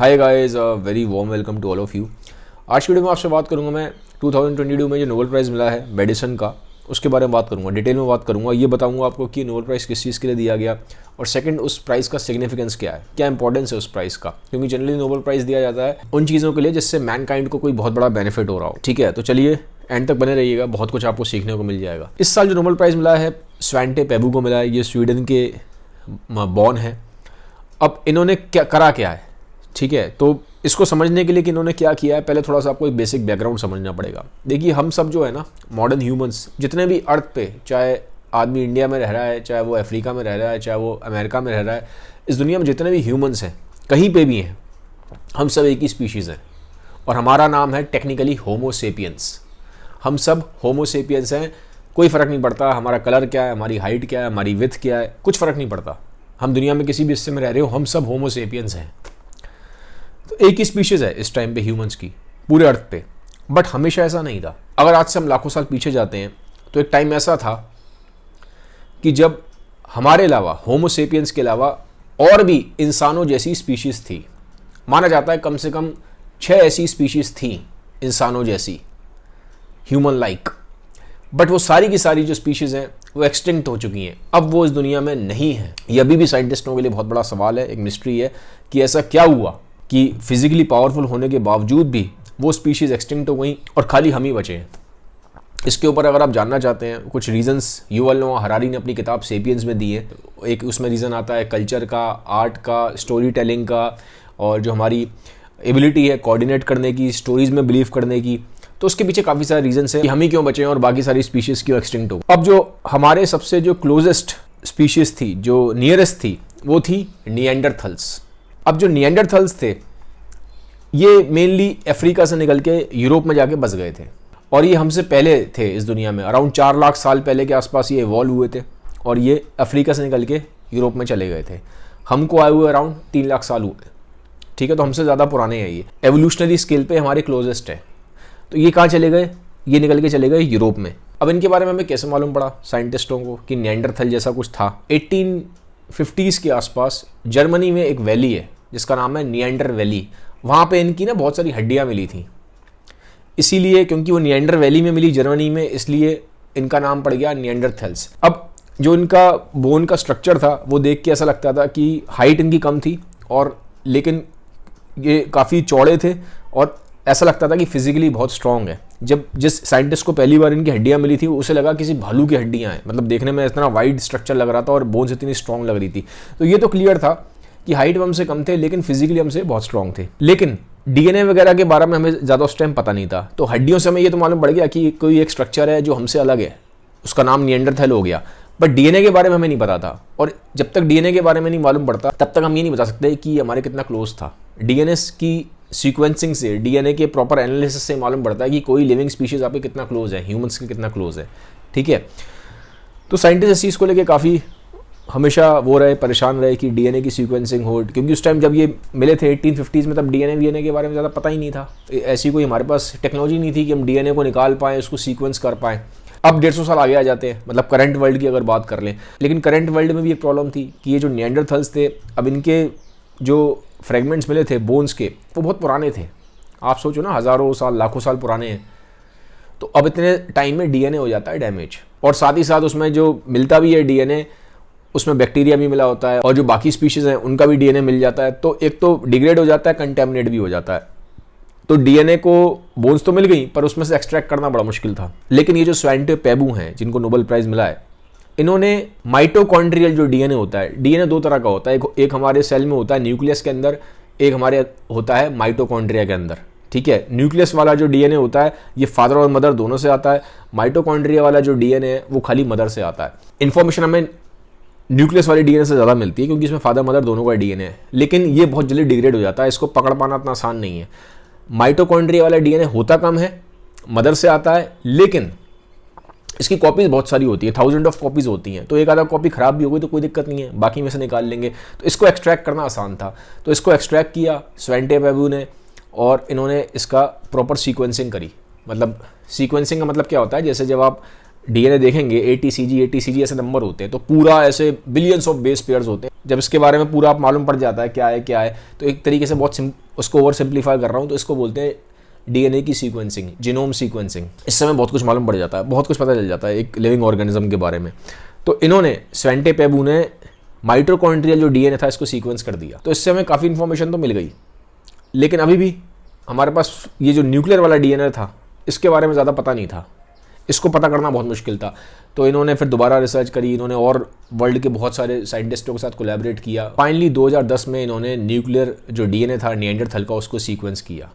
Hi guys, very warm welcome to all of you. आज की video में आपसे बात करूंगा मैं 2022 में जो नोबेल प्राइज़ मिला है मेडिसिन का, उसके बारे में बात करूंगा, डिटेल में बात करूंगा। ये बताऊंगा आपको कि नोबेल प्राइज़ किस चीज़ के लिए दिया गया और सेकंड उस प्राइज़ का सिग्निफिकेंस क्या है, क्या इंपॉर्टेंस है उस प्राइज़ का, क्योंकि जनरली नोबेल प्राइज़ दिया जाता है उन चीज़ों के लिए जिससे मैनकाइंड को कोई बहुत बड़ा बेनिफिट हो रहा हो। ठीक है, तो चलिए एंड तक बने रहिएगा, बहुत कुछ आपको सीखने को मिल जाएगा। इस साल जो नोबेल प्राइज़ मिला है स्वांटे पेबू को मिला है। ये स्वीडन के बॉर्न है। अब इन्होंने क्या है, ठीक है, तो इसको समझने के लिए कि इन्होंने क्या किया है, पहले थोड़ा सा आपको एक बेसिक बैकग्राउंड समझना पड़ेगा। देखिए, हम सब जो है ना, मॉडर्न ह्यूमंस जितने भी अर्थ पे, चाहे आदमी इंडिया में रह रहा है, चाहे वो अफ्रीका में रह रहा है, चाहे वो अमेरिका में रह रहा है, इस दुनिया में जितने भी ह्यूमंस हैं, कहीं पे भी हैं, हम सब एक ही स्पीशीज़ हैं और हमारा नाम है टेक्निकली होमो सेपियंस। हम सब होमो सेपियंस हैं। कोई फ़र्क नहीं पड़ता हमारा कलर क्या है, हमारी हाइट क्या है, हमारी विड्थ क्या है, कुछ फ़र्क नहीं पड़ता। हम दुनिया में किसी भी हिस्से में रह रहे हो, हम सब होमो सेपियंस हैं। तो एक ही स्पीशीज़ है इस टाइम पे ह्यूमंस की पूरे अर्थ पे। बट हमेशा ऐसा नहीं था। अगर आज से हम लाखों साल पीछे जाते हैं तो एक टाइम ऐसा था कि जब हमारे अलावा, होमो सेपियंस के अलावा और भी इंसानों जैसी स्पीशीज़ थी। माना जाता है कम से कम 6 ऐसी स्पीशीज़ थी इंसानों जैसी, ह्यूमन लाइक। बट वो सारी की सारी जो स्पीशीज़ हैं वो एक्सटिंक्ट हो चुकी हैं। अब वो इस दुनिया में नहीं है। ये अभी भी साइंटिस्टों के लिए बहुत बड़ा सवाल है, एक मिस्ट्री है कि ऐसा क्या हुआ कि फिजिकली पावरफुल होने के बावजूद भी वो स्पीशीज़ एक्सटिंक्ट हो गई और खाली हम ही बचे हैं। इसके ऊपर अगर आप जानना चाहते हैं, कुछ रीजंस युवल नोआ हरारी ने अपनी किताब सेपियंस में दी है। एक उसमें रीज़न आता है कल्चर का, आर्ट का, स्टोरी टेलिंग का, और जो हमारी एबिलिटी है कोऑर्डिनेट करने की, स्टोरीज़ में बिलीव करने की। तो उसके पीछे काफ़ी सारे रीजंस हैं कि हम ही क्यों बचे हैं और बाकी सारी स्पीशीज़ क्यों एक्सटिंक्ट हो। अब जो हमारे सबसे जो क्लोजेस्ट स्पीशीज़ थी, जो नियरेस्ट थी, वो थी निएंडरथल्स। अब जो निएंडरथल्स थे ये मेनली अफ्रीका से निकल के यूरोप में जाके बस गए थे और ये हमसे पहले थे इस दुनिया में। अराउंड 4 लाख साल पहले के आसपास ये इवॉल्व हुए थे और ये अफ्रीका से निकल के यूरोप में चले गए थे। हमको आए हुए अराउंड 3 लाख साल हुए। ठीक है, तो हमसे ज़्यादा पुराने हैं। ये एवोल्यूशनरी स्केल पे हमारे क्लोजेस्ट है। तो ये कहाँ चले गए? ये निकल के चले गए यूरोप में। अब इनके बारे में हमें कैसे मालूम पड़ा साइंटिस्टों को कि निएंडरथल जैसा कुछ था? 1850s के आसपास जर्मनी में एक वैली है जिसका नाम है निएंडर वैली। वहाँ पे इनकी ना बहुत सारी हड्डियाँ मिली थी। इसीलिए, क्योंकि वो निएंडर वैली में मिली जर्मनी में, इसलिए इनका नाम पड़ गया निएंडरथल्स। अब जो इनका बोन का स्ट्रक्चर था वो देख के ऐसा लगता था कि हाइट इनकी कम थी और लेकिन ये काफ़ी चौड़े थे और ऐसा लगता था कि फिजिकली बहुत स्ट्रॉन्ग है। जब जिस साइंटिस्ट को पहली बार इनकी हड्डियाँ मिली थी उसे लगा किसी भालू की हड्डियाँ हैं। मतलब देखने में इतना वाइड स्ट्रक्चर लग रहा था और बोन्स इतनी स्ट्रॉन्ग लग रही थी। तो ये तो क्लियर था कि हाइट हमसे कम थे लेकिन फिजिकली हमसे बहुत स्ट्रॉन्ग थे। लेकिन डीएनए वगैरह के बारे में हमें ज़्यादा उस टाइम पता नहीं था। तो हड्डियों से हमें ये तो मालूम पड़ गया कि कोई एक स्ट्रक्चर है जो हमसे अलग है, उसका नाम निएंडरथल हो गया। बट डीएनए के बारे में हमें नहीं पता था और जब तक डीएनए के बारे में नहीं मालूम पड़ता तब तक हम ये नहीं बता सकते कि हमारे कितना क्लोज था। डीएनए की सीक्वेंसिंग से, डीएनए के प्रॉपर एनालिसिस से मालूम पड़ता है कि कोई लिविंग स्पीशीज़ आपके कितना क्लोज है, ह्यूमंस के कितना क्लोज है। ठीक है, तो साइंटिस्ट इस चीज़ को लेके काफ़ी हमेशा वो रहे, परेशान रहे कि डीएनए की सीक्वेंसिंग हो, क्योंकि उस टाइम जब ये मिले थे 1850s में, तब डीएनए के बारे में ज़्यादा पता ही नहीं था। ऐसी कोई हमारे पास टेक्नोलॉजी नहीं थी कि हम डीएनए को निकाल पाएँ, उसको सीक्वेंस कर पाएँ। अब 150 साल आगे आ जाते हैं, मतलब करंट वर्ल्ड की अगर बात कर लें। लेकिन करंट वर्ल्ड में भी एक प्रॉब्लम थी कि ये जो निएंडरथल्स थे, अब इनके जो फ्रेगमेंट्स मिले थे बोन्स के, वो बहुत पुराने थे। आप सोचो ना, हज़ारों साल, लाखों साल पुराने हैं। तो अब इतने टाइम में डीएनए हो जाता है डैमेज, और साथ ही साथ उसमें जो मिलता भी है डीएनए, उसमें बैक्टीरिया भी मिला होता है और जो बाकी स्पीशीज़ हैं उनका भी डीएनए मिल जाता है। तो एक तो डिग्रेड हो जाता है, कंटेमिनेट भी हो जाता है। तो डीएनए को बोन्स तो मिल गई पर उसमें से एक्सट्रैक्ट करना बड़ा मुश्किल था। लेकिन ये जो स्वांटे पेबू हैं जिनको नोबेल प्राइज़ मिला है, इन्होंने माइटोकॉन्ड्रियल जो डीएनए होता है, डीएनए 2 तरह का होता है। एक हमारे सेल में होता है न्यूक्लियस के अंदर, एक हमारे होता है माइटोकॉन्ड्रिया के अंदर। ठीक है, न्यूक्लियस वाला जो डीएनए होता है ये फादर और मदर दोनों से आता है। माइटोकॉन्ड्रिया वाला जो डीएनए है वो खाली मदर से आता है। इन्फॉर्मेशन हमें न्यूक्लियस वाले डीएनए से ज़्यादा मिलती है क्योंकि इसमें फादर मदर दोनों का डीएनए है। लेकिन ये बहुत जल्दी डिग्रेड हो जाता है, इसको पकड़ पाना इतना आसान नहीं है। माइटोकॉन्ड्रिया वाला डीएनए होता कम है, मदर से आता है, लेकिन इसकी कॉपीज बहुत सारी होती है, 1000 ऑफ कॉपीज होती हैं। तो एक आधा कॉपी खराब भी हो गई तो कोई दिक्कत नहीं है, बाकी में से निकाल लेंगे। तो इसको एक्सट्रैक्ट करना आसान था, तो इसको एक्सट्रैक्ट किया स्वांटे पेबू ने और इन्होंने इसका प्रॉपर सीक्वेंसिंग करी। मतलब सीक्वेंसिंग का मतलब क्या होता है, जैसे जब आप डीएनए देखेंगे ATCG ऐसे नंबर होते हैं, तो पूरा ऐसे बिलियंस ऑफ बेस पेयर्स होते हैं। जब इसके बारे में पूरा आप मालूम पड़ जाता है क्या है, तो एक तरीके से बहुत उसको ओवर सिंप्लीफाई कर रहा हूँ, तो इसको बोलते हैं डीएनए की सीक्वेंसिंग, जीनोम सीक्वेंसिंग। इससे हमें बहुत कुछ मालूम पड़ जाता है, बहुत कुछ पता चल जाता है एक लिविंग ऑर्गेनिज्म के बारे में। तो इन्होंने स्वेंटे पेबू ने माइटोकॉन्ड्रियल जो डीएनए था इसको सीक्वेंस कर दिया, तो इससे हमें काफ़ी इन्फॉर्मेशन तो मिल गई। लेकिन अभी भी हमारे पास ये जो न्यूक्लियर वाला डीएनए था इसके बारे में ज़्यादा पता नहीं था, इसको पता करना बहुत मुश्किल था। तो इन्होंने फिर दोबारा रिसर्च करी, इन्होंने और वर्ल्ड के बहुत सारे साइंटिस्टों के साथ कोलैबोरेट किया। फाइनली 2010 में इन्होंने न्यूक्लियर जो डीएनए था निएंडरथल का उसको सीक्वेंस किया।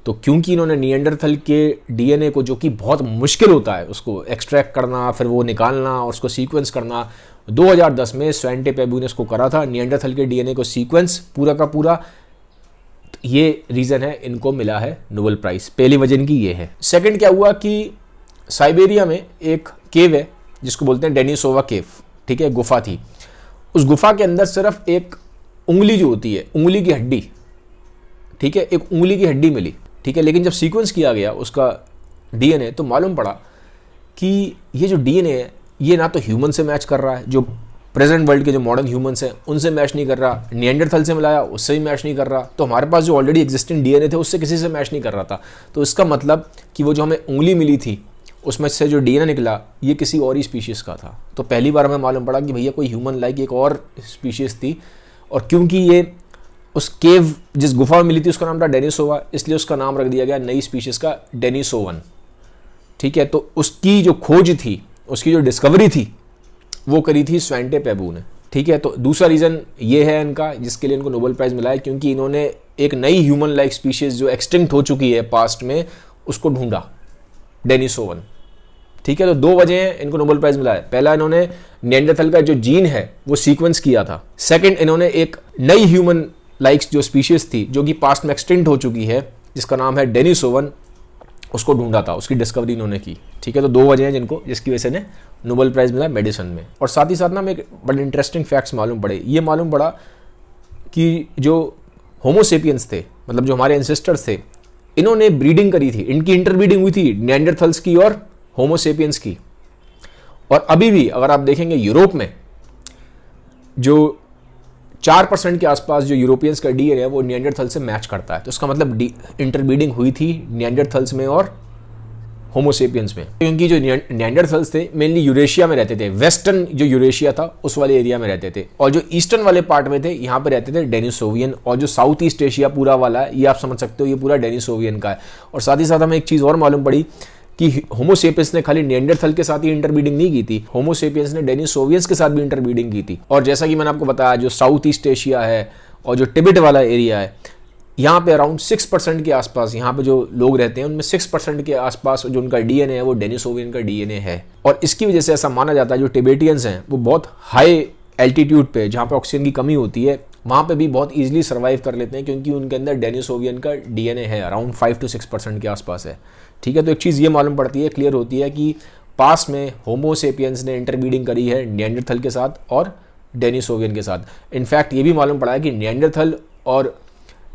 तो क्योंकि इन्होंने निएंडरथल के डीएनए को, जो कि बहुत मुश्किल होता है उसको एक्सट्रैक्ट करना, फिर वो निकालना और उसको सीक्वेंस करना, 2010 में स्वेंटे पेबू ने इसको करा था, निएंडरथल के डीएनए को सीक्वेंस पूरा का पूरा। ये रीज़न है इनको मिला है नोबेल प्राइज़, पहली वजह इनकी ये है। सेकंड क्या हुआ कि साइबेरिया में एक केव है जिसको बोलते हैं डेनिसोवा केव, ठीक है, गुफा थी। उस गुफा के अंदर सिर्फ एक उंगली जो होती है, उंगली की हड्डी, ठीक है, एक उंगली की हड्डी मिली, ठीक है। लेकिन जब सीक्वेंस किया गया उसका डीएनए तो मालूम पड़ा कि ये जो डीएनए है ये ना तो ह्यूमन से मैच कर रहा है, जो प्रेजेंट वर्ल्ड के जो मॉडर्न ह्यूमंस हैं उनसे मैच नहीं कर रहा, निएंडरथल से मिलाया उससे भी मैच नहीं कर रहा, तो हमारे पास जो ऑलरेडी एग्जिस्टिंग डीएनए थे उससे किसी से मैच नहीं कर रहा था। तो इसका मतलब कि वो जो हमें उंगली मिली थी उसमें से जो डीएनए निकला ये किसी और ही स्पीशीज़ का था। तो पहली बार हमें मालूम पड़ा कि भैया कोई ह्यूमन लाइक एक और स्पीशीज़ थी। और क्योंकि ये उस केव जिस गुफा में मिली थी उसका नाम था डेनिसोवा, इसलिए उसका नाम रख दिया गया नई स्पीशीज़ का डेनिसोवन, ठीक है। तो उसकी जो खोज थी, उसकी जो डिस्कवरी थी वो करी थी स्वेंटे पेबू ने, ठीक है। तो दूसरा रीज़न ये है इनका जिसके लिए इनको नोबेल प्राइज़ मिला है, क्योंकि इन्होंने एक नई ह्यूमन लाइक स्पीशीज़ जो एक्सटिंक्ट हो चुकी है पास्ट में उसको ढूंढा, डेनिसोवन, ठीक है। तो दो वजह हैं इनको नोबेल प्राइज़ मिला है। पहला, इन्होंने निएंडरथल का जो जीन है वो सीक्वेंस किया था। सेकंड, इन्होंने एक नई ह्यूमन लाइक्स जो स्पीशीज़ थी जो कि पास्ट में एक्सटिंक्ट हो चुकी है जिसका नाम है डेनिसोवन, उसको ढूंढा था, उसकी डिस्कवरी इन्होंने की, ठीक है। तो दो वजह हैं जिसकी वजह से ने नोबेल प्राइज़ मिला मेडिसिन में। और साथ ही साथ ना हमें एक बड़े इंटरेस्टिंग फैक्ट्स मालूम पड़े। ये मालूम पड़ा कि जो होमोसेपियंस थे, मतलब जो हमारे एंसेस्टर्स थे, इन्होंने ब्रीडिंग करी थी, इनकी इंटरब्रीडिंग हुई थी निएंडरथल्स की और होमोसेपियंस की। और अभी भी अगर आप देखेंगे यूरोप में जो 4% के आसपास जो यूरोपियंस का डीएनए है वो निएंडरथल से मैच करता है। तो इसका मतलब इंटरब्रीडिंग हुई थी निएंडरथल्स में और होमोसेपियंस में। क्योंकि जो निएंडरथल्स थे मेनली यूरेशिया में रहते थे, वेस्टर्न जो यूरेशिया था उस वाले एरिया में रहते थे, और जो ईस्टर्न वाले पार्ट में थे यहाँ पे रहते थे डेनिसोवियन, और जो साउथ ईस्ट एशिया पूरा वाला है ये आप समझ सकते हो ये पूरा डेनिसोवियन का है। और साथ ही साथ हमें एक चीज़ और मालूम पड़ी कि होमोसेपियंस ने खाली निएंडरथल के साथ ही इंटरब्रीडिंग नहीं की थी, होमोसेपियंस ने डेनिसोवियंस के साथ भी इंटरब्रीडिंग की थी। और जैसा कि मैंने आपको बताया जो साउथ ईस्ट एशिया है और जो टिबेट वाला एरिया है, यहाँ पे अराउंड 6% के आसपास यहाँ पे जो लोग रहते हैं उनमें 6% के आसपास जो उनका डीएनए है वो डेनिसोवियन का डीएनए है। और इसकी वजह से ऐसा माना जाता है जो टिबेटियंस हैं वो बहुत हाई एल्टीट्यूड पे, जहाँ पे ऑक्सीजन की कमी होती है, वहाँ पे भी बहुत ईजिली सर्वाइव कर लेते हैं, क्योंकि उनके अंदर डेनिसोवियन का डीएनए है, अराउंड 5 to 6% के आसपास है, ठीक है। तो एक चीज़ ये मालूम पड़ती है, क्लियर होती है कि पास में होमोसेपियंस ने इंटरब्रीडिंग करी है निएंडरथल के साथ और डेनिसोवियन के साथ। इनफैक्ट ये भी मालूम पड़ा है कि निएंडरथल और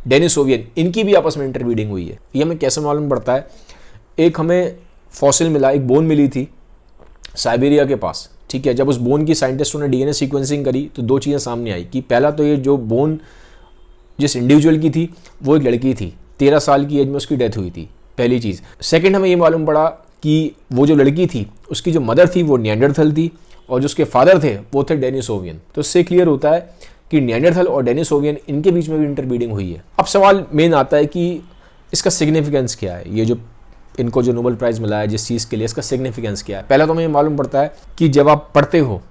डेनिसोवियन इनकी भी आपस में इंटरब्रीडिंग हुई है। ये हमें कैसे मालूम पड़ता है? एक हमें फॉसिल मिला, एक बोन मिली थी साइबेरिया के पास, ठीक है। जब उस बोन की साइंटिस्टों ने डीएनए सीक्वेंसिंग करी तो दो चीज़ें सामने आई कि पहला तो ये जो बोन जिस इंडिविजुअल की थी वो एक लड़की थी, 13 साल की एज में उसकी डेथ हुई थी, पहली चीज़। सेकंड, हमें ये मालूम पड़ा कि वो जो लड़की थी उसकी जो मदर थी वो निएंडरथल थी और जो उसके फादर थे वो थे डेनिसोवियन। तो इससे क्लियर होता है कि निएंडरथल और डेनिसोवियन इनके बीच में भी इंटरब्रीडिंग हुई है। अब सवाल मेन आता है कि इसका सिग्निफिकेंस क्या है, ये जो इनको जो नोबेल प्राइज़ मिला है जिस चीज़ के लिए, इसका सिग्निफिकेंस क्या है। पहला तो हमें मालूम पड़ता है कि जब आप पढ़ते हो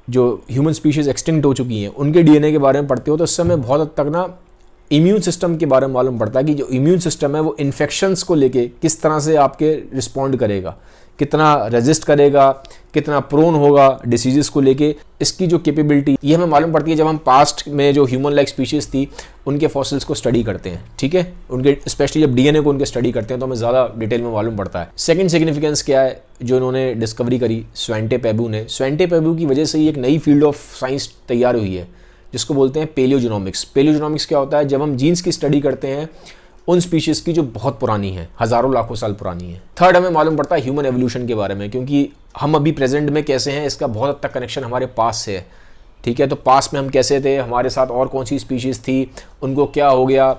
जो ह्यूमन स्पीशीज़ एक्सटिंक्ट हो चुकी हैं उनके डीएनए के बारे में पढ़ते हो तो इससे हमें बहुत हद तक ना इम्यून सिस्टम के बारे में मालूम पड़ता है कि जो इम्यून सिस्टम है वो इन्फेक्शंस को लेके किस तरह से आपके रिस्पॉन्ड करेगा, कितना रेजिस्ट करेगा, कितना प्रोन होगा डिसीजेस को लेके, इसकी जो कैपेबिलिटी ये हमें मालूम पड़ती है जब हम पास्ट में जो ह्यूमन लाइक स्पीशीज़ थी उनके फॉसिल्स को स्टडी करते हैं, ठीक है। उनके स्पेशली जब डीएनए को उनके स्टडी करते हैं तो हमें ज़्यादा डिटेल में मालूम पड़ता है। सेकंड सिग्निफिकेंस क्या है जो इन्होंने डिस्कवरी करी स्वेंटे पेबू ने, स्वेंटे पेबू की वजह से ही एक नई फील्ड ऑफ साइंस तैयार हुई है जिसको बोलते हैं पेलियोजेनोमिक्स। पेलियोजेनोमिक्स क्या होता है? जब हम जीन्स की स्टडी करते हैं उन स्पीशीज़ की जो बहुत पुरानी है, हज़ारों लाखों साल पुरानी है। थर्ड, हमें मालूम पड़ता है ह्यूमन एवोल्यूशन के बारे में, क्योंकि हम अभी प्रेजेंट में कैसे हैं इसका बहुत हद तक कनेक्शन हमारे पास से है। ठीक है, तो पास में हम कैसे थे, हमारे साथ और कौन सी स्पीशीज़ थी, उनको क्या हो गया,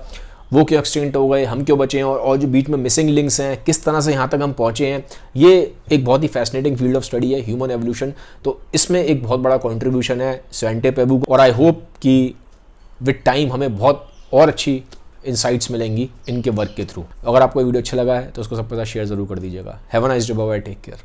वो क्यों एक्सटिंक्ट हो गए, हम क्यों बचे हैं, और जो बीच में मिसिंग लिंक्स हैं, किस तरह से यहाँ तक हम पहुँचे हैं। ये एक बहुत ही फैसिनेटिंग फील्ड ऑफ स्टडी है ह्यूमन एवोल्यूशन। तो इसमें एक बहुत बड़ा कंट्रीब्यूशन है स्वयंटे पेबू को, और आई होप कि विद टाइम हमें बहुत और अच्छी इंसाइट्स मिलेंगी इनके वर्क के थ्रू। अगर आपको वीडियो अच्छा लगा है तो उसको सबके साथ शेयर ज़रूर कर दीजिएगा। Have a nice day, bye, take care.